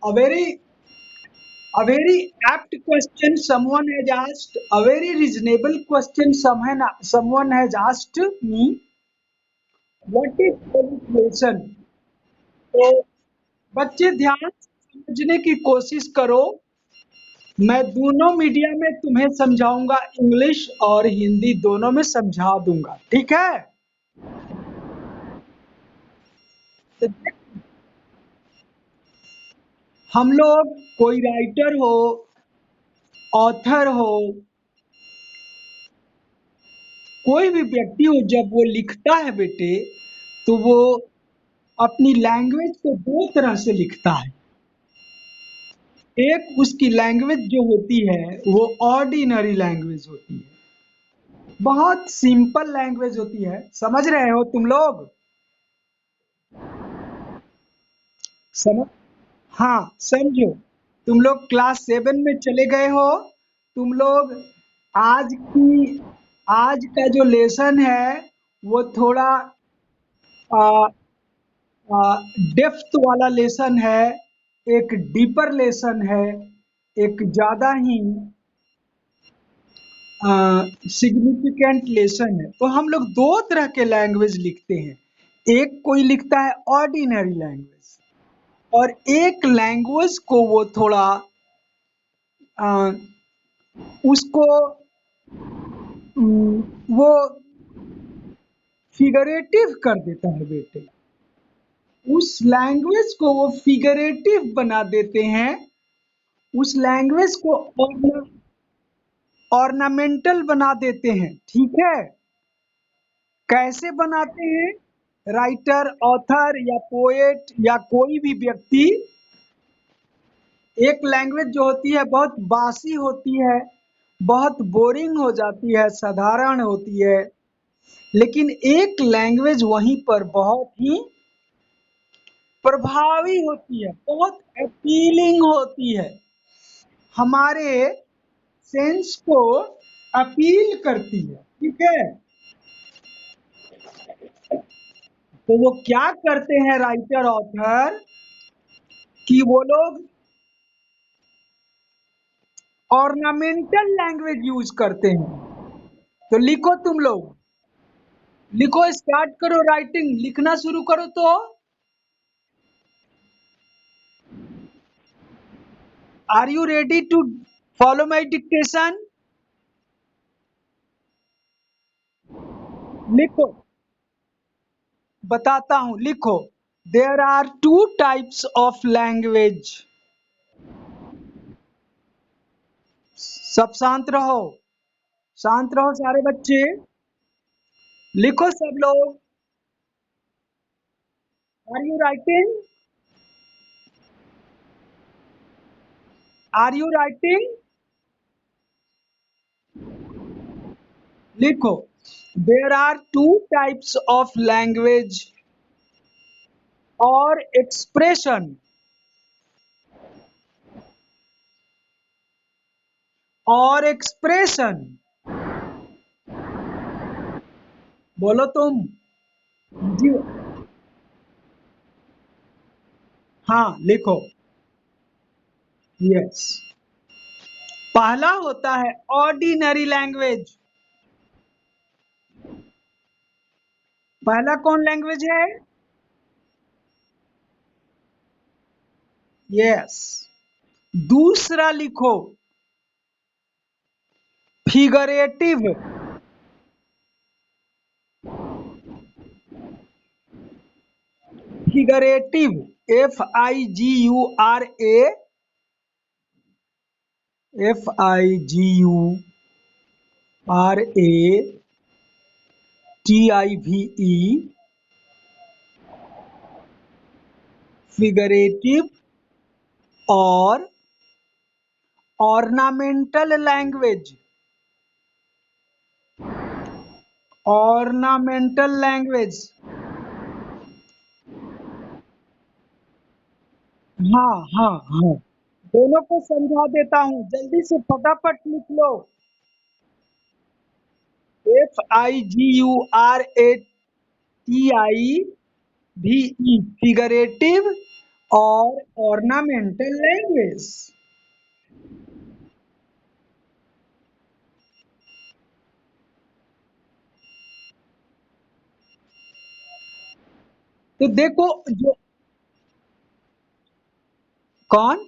A very apt question someone has asked. A very reasonable question someone has asked me. What is proliferation? तो बच्चे ध्यान से समझने की कोशिश करो। मैं दोनों मीडिया में तुम्हें समझाऊंगा, इंग्लिश और हिंदी दोनों में समझा दूंगा, ठीक है? तो हम लोग, कोई राइटर हो, ऑथर हो, कोई भी व्यक्ति हो, जब वो लिखता है बेटे, तो वो अपनी लैंग्वेज को दो तरह से लिखता है। एक उसकी लैंग्वेज जो होती है वो ऑर्डिनरी लैंग्वेज होती है, बहुत सिंपल लैंग्वेज होती है। समझ रहे हो तुम लोग? समझ, हाँ समझो। तुम लोग क्लास 7 में चले गए हो। तुम लोग आज की आज का जो लेसन है वो थोड़ा डेप्थ वाला लेसन है, एक डीपर लेसन है, एक ज्यादा ही सिग्निफिकेंट लेसन है। तो हम लोग दो तरह के लैंग्वेज लिखते हैं। एक कोई लिखता है ऑर्डिनरी लैंग्वेज, और एक लैंग्वेज को वो थोड़ा अ, उसको वो फिगरेटिव कर देता है बेटे। उस लैंग्वेज को वो फिगरेटिव बना देते हैं। उस लैंग्वेज को ऑर्नामेंटल बना देते हैं, ठीक है? कैसे बनाते हैं? राइटर, ऑथर या पोएट या कोई भी व्यक्ति, एक लैंग्वेज जो होती है बहुत बासी होती है, बहुत बोरिंग हो जाती है, साधारण होती है, लेकिन एक लैंग्वेज वहीं पर बहुत ही प्रभावी होती है, बहुत अपीलिंग होती है, हमारे सेंस को अपील करती है, ठीक है? तो वो क्या करते हैं राइटर, ऑथर, कि वो लोग ऑर्नामेंटल लैंग्वेज यूज करते हैं। तो लिखो तुम लोग, लिखो, स्टार्ट करो, राइटिंग लिखना शुरू करो। तो are you ready to follow my dictation? लिखो, बताता हूं, लिखो। There are two types of language. सब शांत रहो, शांत रहो सारे बच्चे। लिखो सब लोग। Are you writing? Are you writing? लिखो, there are two types of language और एक्सप्रेशन, और एक्सप्रेशन। बोलो तुम जी। हाँ लिखो। यस। पहला होता है ऑर्डिनरी लैंग्वेज। पहला कौन लैंग्वेज है? यस। दूसरा लिखो, फिगरेटिव। फिगरेटिव, FIGURATIVE, फिगरेटिव और ऑर्नामेंटल लैंग्वेज। ऑर्नामेंटल लैंग्वेज, हाँ हाँ हाँ, दोनों को समझा देता हूँ, जल्दी से फटाफट लिख लो। FIGURATIVE, फिगरेटिव और ऑर्नामेंटल लैंग्वेज। तो देखो जो कौन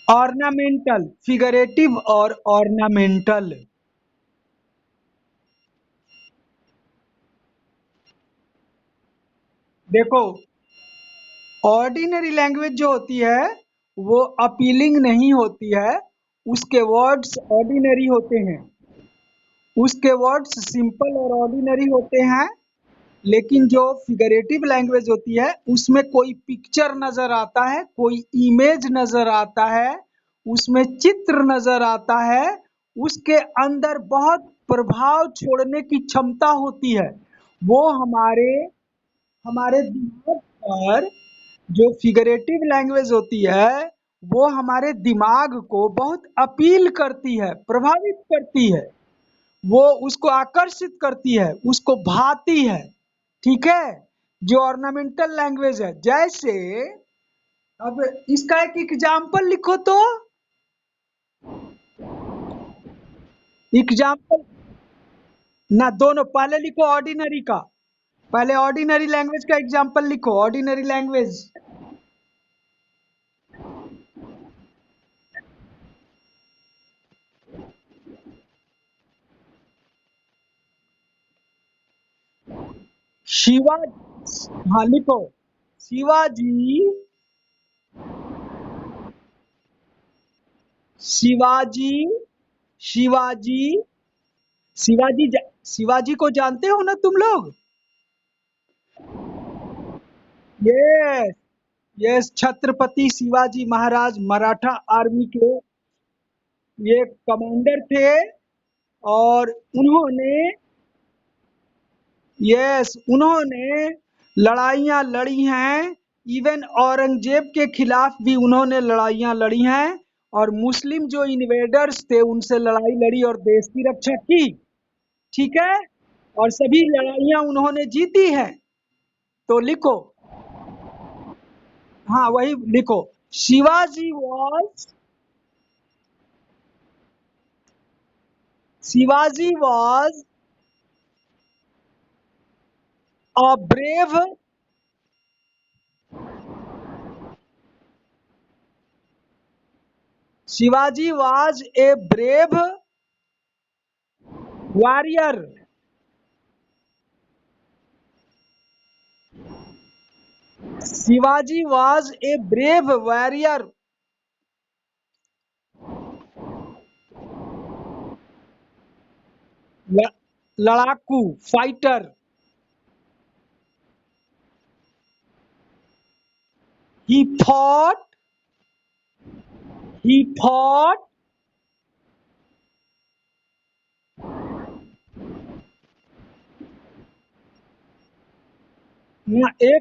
ऑर्नामेंटल, फिगरेटिव और ऑर्नामेंटल। देखो ऑर्डिनरी लैंग्वेज जो होती है वो अपीलिंग नहीं होती है, उसके वर्ड्स ऑर्डिनरी होते हैं, उसके वर्ड्स सिंपल और ऑर्डिनरी होते हैं। लेकिन जो फिगरेटिव लैंग्वेज होती है उसमें कोई पिक्चर नजर आता है, कोई इमेज नजर आता है, उसमें चित्र नजर आता है, उसके अंदर बहुत प्रभाव छोड़ने की क्षमता होती है। वो हमारे हमारे दिमाग पर, जो फिगरेटिव लैंग्वेज होती है वो हमारे दिमाग को बहुत अपील करती है, प्रभावित करती है, वो उसको आकर्षित करती है, उसको भाती है। ठीक है। जो ऑर्नामेंटल लैंग्वेज है, जैसे अब इसका एक एग्जाम्पल लिखो तो। एग्जाम्पल ना, दोनों पहले लिखो ऑर्डिनरी का, पहले ऑर्डिनरी लैंग्वेज का एग्जाम्पल लिखो, ऑर्डिनरी लैंग्वेज। शिवा, हाँ लिखो, शिवाजी, शिवाजी, शिवाजी, शिवाजी को जानते हो ना तुम लोग? Yes, yes, Chhatrapati Shivaji Maharaj Maratha army के ये कमांडर थे। और उन्होंने, यस, उन्होंने लड़ाइयाँ लड़ी हैं। इवन औरंगजेब के खिलाफ भी उन्होंने लड़ाइयाँ लड़ी हैं, और मुस्लिम जो इन्वेडर्स थे उनसे लड़ाई लड़ी और देश की रक्षा की। ठीक है। और सभी लड़ाइयाँ उन्होंने जीती हैं। तो लिखो, हाँ वही लिखो, Shivaji was, Shivaji was a brave, Shivaji was a brave warrior, Shivaji was a brave warrior, लड़ाकू, fighter. He fought, he fought,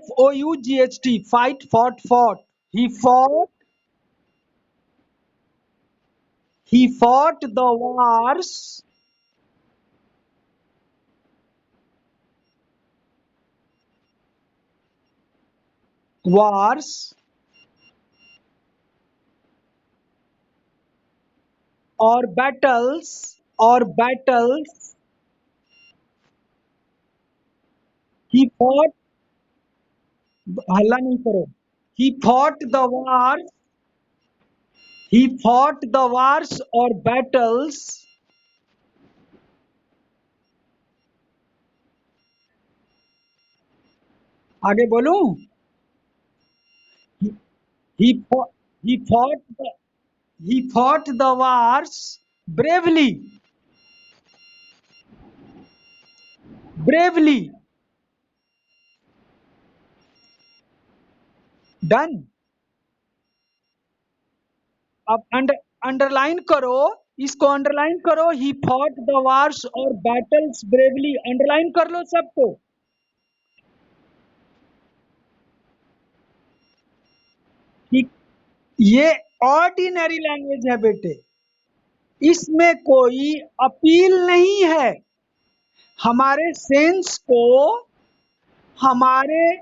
FOUGHT, fight, fought, fought, he fought, he fought the wars or battles, he fought, हल्ला नहीं करो, he fought the wars, he fought the wars or battles, आगे बोलूं, he, he fought, he fought the, he fought the wars bravely, bravely, done। अब underline करो, इसको underline करो, he fought the wars और बैटल्स ब्रेवली, अंडरलाइन कर लो सबको। ठीक, ये ऑर्डिनरी लैंग्वेज है बेटे, इसमें कोई अपील नहीं है। हमारे सेंस को, हमारे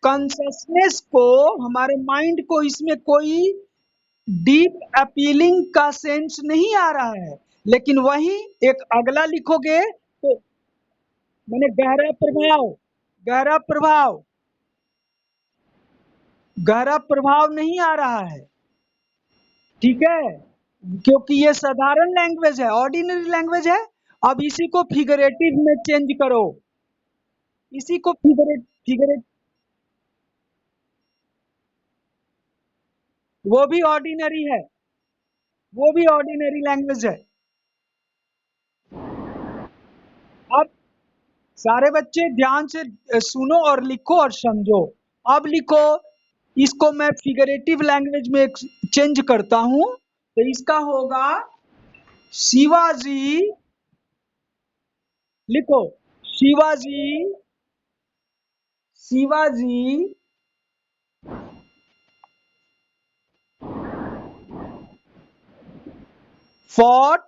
कॉन्शसनेस को, हमारे माइंड को इसमें कोई डीप अपीलिंग का सेंस नहीं आ रहा है। लेकिन वही एक अगला लिखोगे तो मैंने गहरा प्रभाव, गहरा प्रभाव, गहरा प्रभाव नहीं आ रहा है। ठीक है, क्योंकि ये साधारण लैंग्वेज है, ऑर्डिनरी लैंग्वेज है। अब इसी को फिगरेटिव में चेंज करो, इसी को फिगरेट, वो भी ऑर्डिनरी है, वो भी ऑर्डिनरी लैंग्वेज है। अब सारे बच्चे ध्यान से सुनो और लिखो और समझो। अब लिखो, इसको मैं फिगरेटिव लैंग्वेज में चेंज करता हूं, तो इसका होगा शिवाजी, लिखो Shivaji, Shivaji fought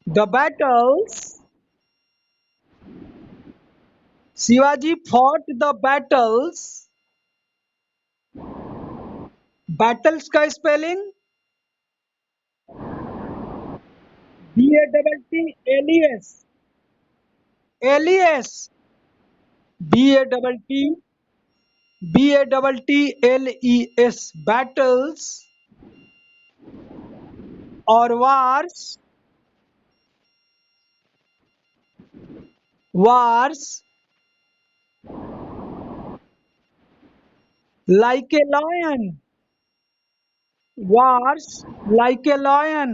the battles, Shivaji fought the battles, battles का spelling BATTLES, LES, BATTLES, battles और wars, wars like a lion, wars like a lion.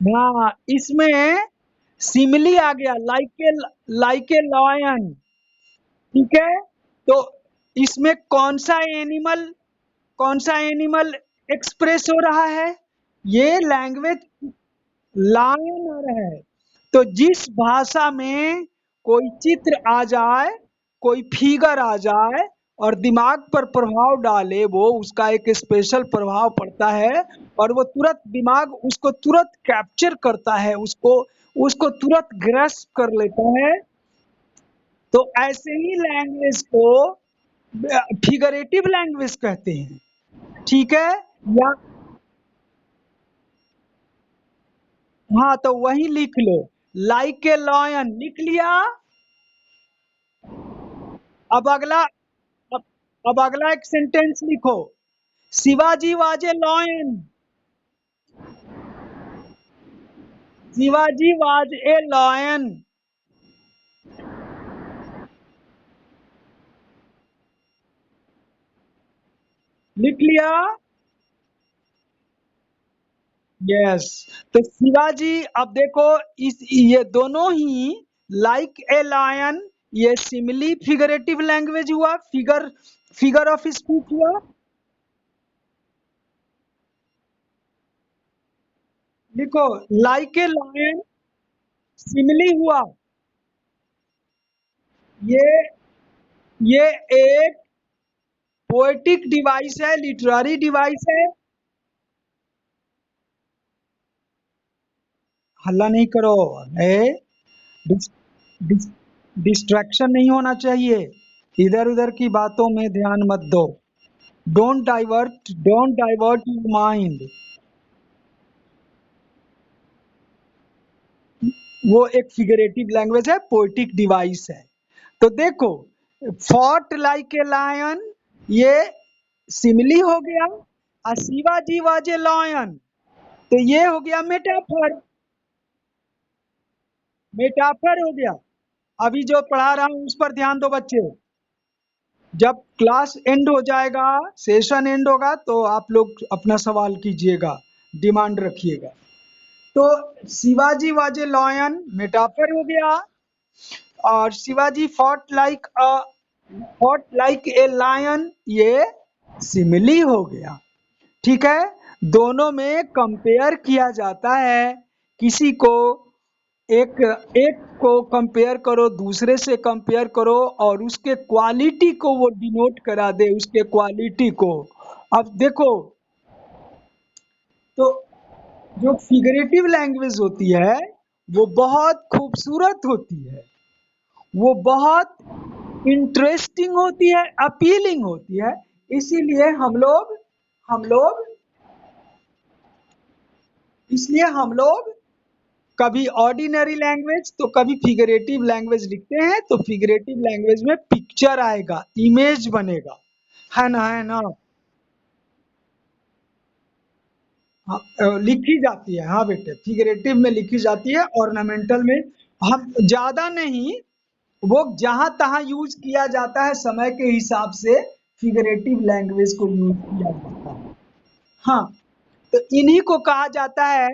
हाँ, इसमें सिमिली आ गया, लाइक ए लॉयन। ठीक है, तो इसमें कौन सा एनिमल एक्सप्रेस हो रहा है? ये लैंग्वेज लायन आ रहा है। तो जिस भाषा में कोई चित्र आ जाए, कोई फिगर आ जाए और दिमाग पर प्रभाव डाले, वो उसका एक स्पेशल प्रभाव पड़ता है और वो तुरंत दिमाग उसको तुरंत कैप्चर करता है, उसको उसको तुरंत ग्रैस्प कर लेता है। तो ऐसे ही लैंग्वेज को फिगरेटिव लैंग्वेज कहते हैं। ठीक है, या हाँ, तो वही लिख लो, लाइक ए लॉयन लिख लिया। अब अगला, अब, अब अगला एक सेंटेंस लिखो, Shivaji was a lion, Shivaji was a lion, लिख लिया। यस, तो शिवाजी, अब देखो इस ये दोनों ही लाइक ए लायन, ये सिमिली फिगरेटिव लैंग्वेज हुआ, फिगर ऑफ स्पीच हुआ। लिखो लाइक ए लायन सिमिली हुआ। ये ये एक पोएटिक डिवाइस है, लिटरेरी डिवाइस है। हल्ला नहीं करो, ए डिस, डिस, डिस्ट्रैक्शन नहीं होना चाहिए, इधर उधर की बातों में ध्यान मत दो। Don't divert your mind. वो एक फिगरेटिव लैंग्वेज है, पोएटिक डिवाइस है। तो देखो, फॉट लाइक ए लायन, ये सिमिली हो गया, और शिवाजी वाज ए लायन, तो ये हो गया मेटाफर, मेटाफर हो गया। अभी जो पढ़ा रहा हूं उस पर ध्यान दो बच्चे। जब क्लास एंड हो जाएगा, सेशन एंड होगा, तो आप लोग अपना सवाल कीजिएगा, डिमांड रखिएगा। तो Shivaji was a lion metaphor हो गया, और Shivaji fought like a lion ये सिमिली हो गया। ठीक है, दोनों में कंपेयर किया जाता है, किसी को एक एक को कंपेयर करो, दूसरे से कंपेयर करो, और उसके क्वालिटी को वो डिनोट करा दे, उसके क्वालिटी को। अब देखो, तो जो फिगरेटिव लैंग्वेज होती है वो बहुत खूबसूरत होती है, वो बहुत इंटरेस्टिंग होती है, अपीलिंग होती है। इसीलिए हम लोग इसलिए हम लोग कभी ऑर्डिनरी लैंग्वेज तो कभी फिगरेटिव लैंग्वेज लिखते हैं, तो फिगरेटिव लैंग्वेज में पिक्चर आएगा, इमेज बनेगा, है ना, है ना। हाँ, लिखी जाती है, हाँ बेटे, फिगरेटिव में लिखी जाती है, ऑर्नामेंटल में हम ज्यादा नहीं, वो जहां तहां यूज किया जाता है समय के हिसाब से फिगरेटिव लैंग्वेज को यूज किया जाता है। हाँ, तो इन्हीं को कहा जाता है